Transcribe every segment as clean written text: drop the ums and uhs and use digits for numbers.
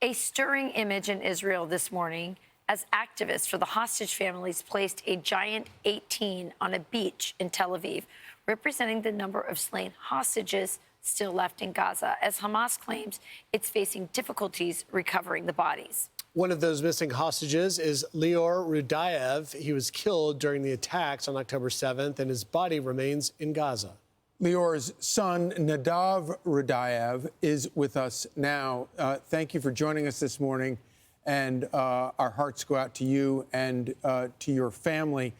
A stirring image in Israel this morning as activists for the hostage families placed a giant 18 on a beach in Tel Aviv, representing the number of slain hostages still left in Gaza, as Hamas claims it's facing difficulties recovering the bodies. One of those missing hostages is Lior Rudayev. He was killed during the attacks on October 7th, and his body remains in Gaza. Lior's son, Nadav Rudayev, is with us now. Thank you for joining us this morning, and our hearts go out to you and to your family.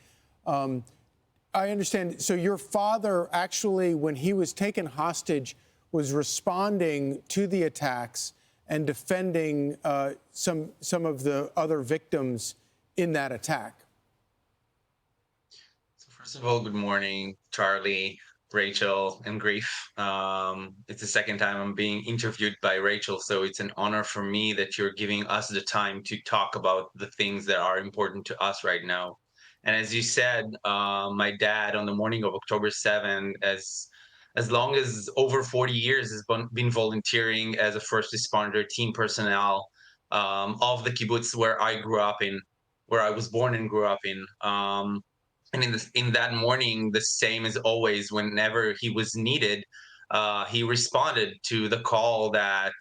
I understand. So your father, actually, when he was taken hostage, was responding to the attacks and defending some of the other victims in that attack. So first of all, good morning, Charlie, Rachel, and Grief. It's the second time I'm being interviewed by Rachel, so it's an honor for me that you're giving us the time to talk about the things that are important to us right now. And as you said, my dad on the morning of October 7th, as long as over 40 years, has been volunteering as a first responder team personnel of the kibbutz where I grew up in, where I was born and grew up in. And in that morning, the same as always, whenever he was needed, he responded to the call that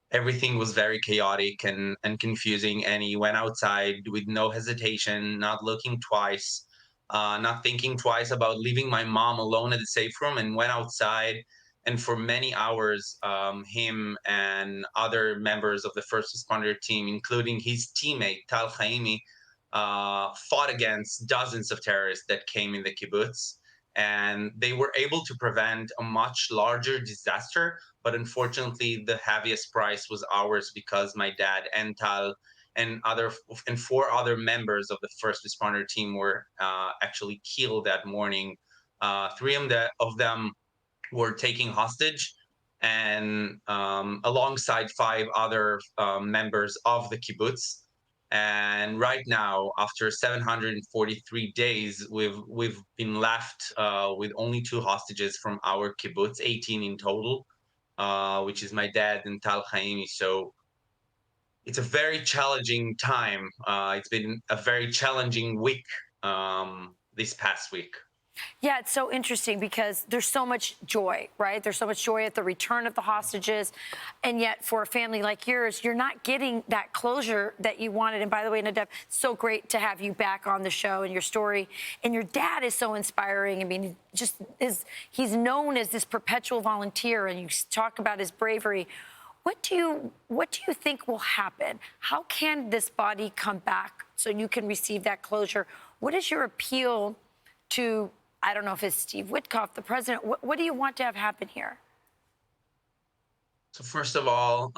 everything was very chaotic and confusing. And he went outside with no hesitation, not looking twice, not thinking twice about leaving my mom alone at the safe room, and went outside. And for many hours, him and other members of the first responder team, including his teammate, Tal Chaimi, fought against dozens of terrorists that came in the kibbutz. And they were able to prevent a much larger disaster. But unfortunately, the heaviest price was ours, because my dad and Tal and four other members of the first responder team were actually killed that morning. Three of them were taken hostage, and alongside five other members of the kibbutz. And right now, after 743 days, we've been left with only two hostages from our kibbutz, 18 in total, which is my dad and Tal Chaimi. So it's a very challenging time. It's been a very challenging week this past week. Yeah, it's so interesting because there's so much joy, right? There's so much joy at the return of the hostages. And yet for a family like yours, you're not getting that closure that you wanted. And by the way, Nadav, so great to have you back on the show and your story. And your dad is so inspiring. I mean, he's known as this perpetual volunteer, and you talk about his bravery. What do you think will happen? How can this body come back so you can receive that closure? What is your appeal to, I don't know if it's Steve Witkoff, the president? What do you want to have happen here? So first of all,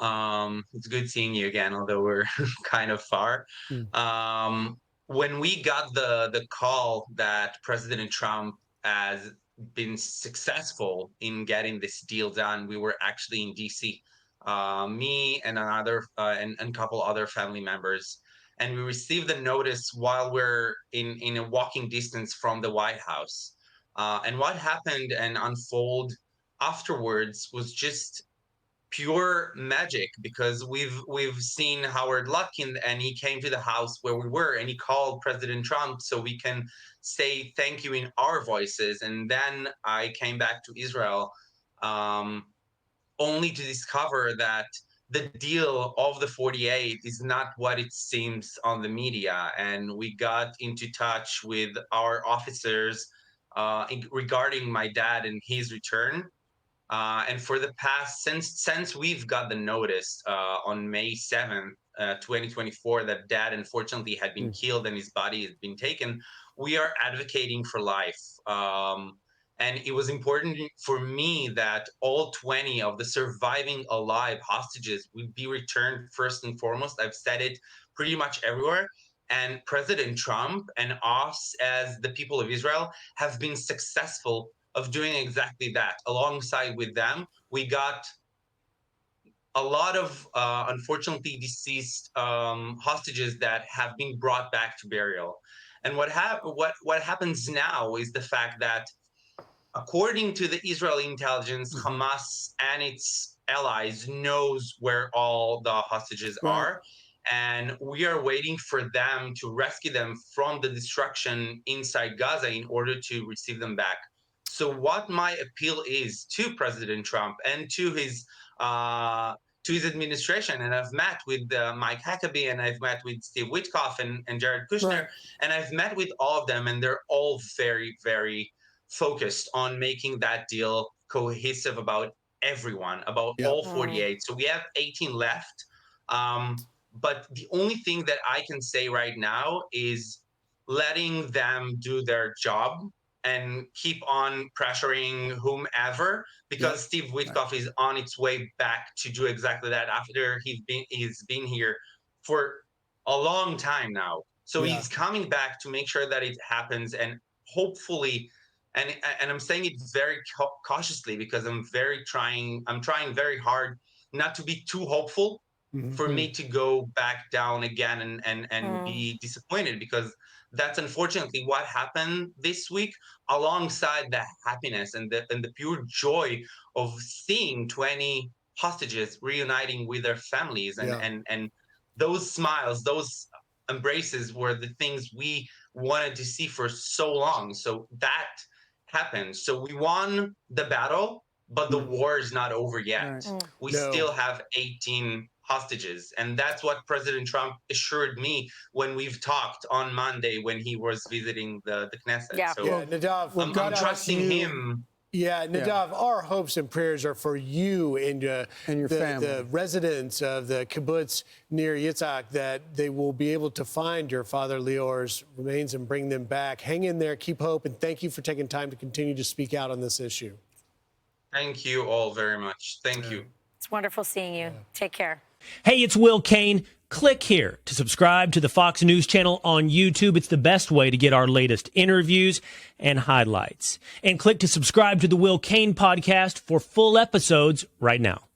it's good seeing you again, although we're kind of far. When we got the call that President Trump has been successful in getting this deal done, we were actually in DC, me and and a couple other family members. And we received the notice while we're in a walking distance from the White House. And what happened and unfold afterwards was just pure magic, because we've seen Howard Lutkin, and he came to the house where we were, and he called President Trump so we can say thank you in our voices. And then I came back to Israel, only to discover that the deal of the 48 is not what it seems on the media. And we got into touch with our officers regarding my dad and his return. And for the past, since we've got the notice on May 7th, 2024, that dad unfortunately had been killed and his body had been taken, we are advocating for life. And it was important for me that all 20 of the surviving alive hostages would be returned first and foremost. I've said it pretty much everywhere. And President Trump and us, as the people of Israel, have been successful of doing exactly that. Alongside with them, we got a lot of unfortunately deceased hostages that have been brought back to burial. And what happens now is the fact that according to the Israeli intelligence, Hamas and its allies knows where all the hostages are. And we are waiting for them to rescue them from the destruction inside Gaza in order to receive them back. So what my appeal is to President Trump and to his administration, and I've met with Mike Huckabee, and I've met with Steve Witkoff and Jared Kushner, and I've met with all of them, and they're all very, very focused on making that deal cohesive about everyone, about all 48. So we have 18 left. But the only thing that I can say right now is letting them do their job and keep on pressuring whomever, because Steve Witkoff is on its way back to do exactly that after he's been here for a long time now. So he's coming back to make sure that it happens, and hopefully, and I'm saying it very cautiously because I'm trying very hard not to be too hopeful for me to go back down again and be disappointed, because that's unfortunately what happened this week, alongside the happiness and the pure joy of seeing 20 hostages reuniting with their families, and those smiles, those embraces were the things we wanted to see for so long. So that happened. So we won the battle, but the war is not over yet. We still have 18 hostages. And that's what President Trump assured me when we've talked on Monday when he was visiting the Knesset. Yeah. So Nadav, I'm trusting him. Yeah, Nadav, our hopes and prayers are for you and your family. The residents of the kibbutz near Yitzhak, that they will be able to find your father Lior's remains and bring them back. Hang in there, keep hope, and thank you for taking time to continue to speak out on this issue. Thank you all very much. Thank you. It's wonderful seeing you. Take care. Hey, it's Will Cain. Click here to subscribe to the Fox News channel on YouTube. It's the best way to get our latest interviews and highlights. And click to subscribe to the Will Cain podcast for full episodes right now.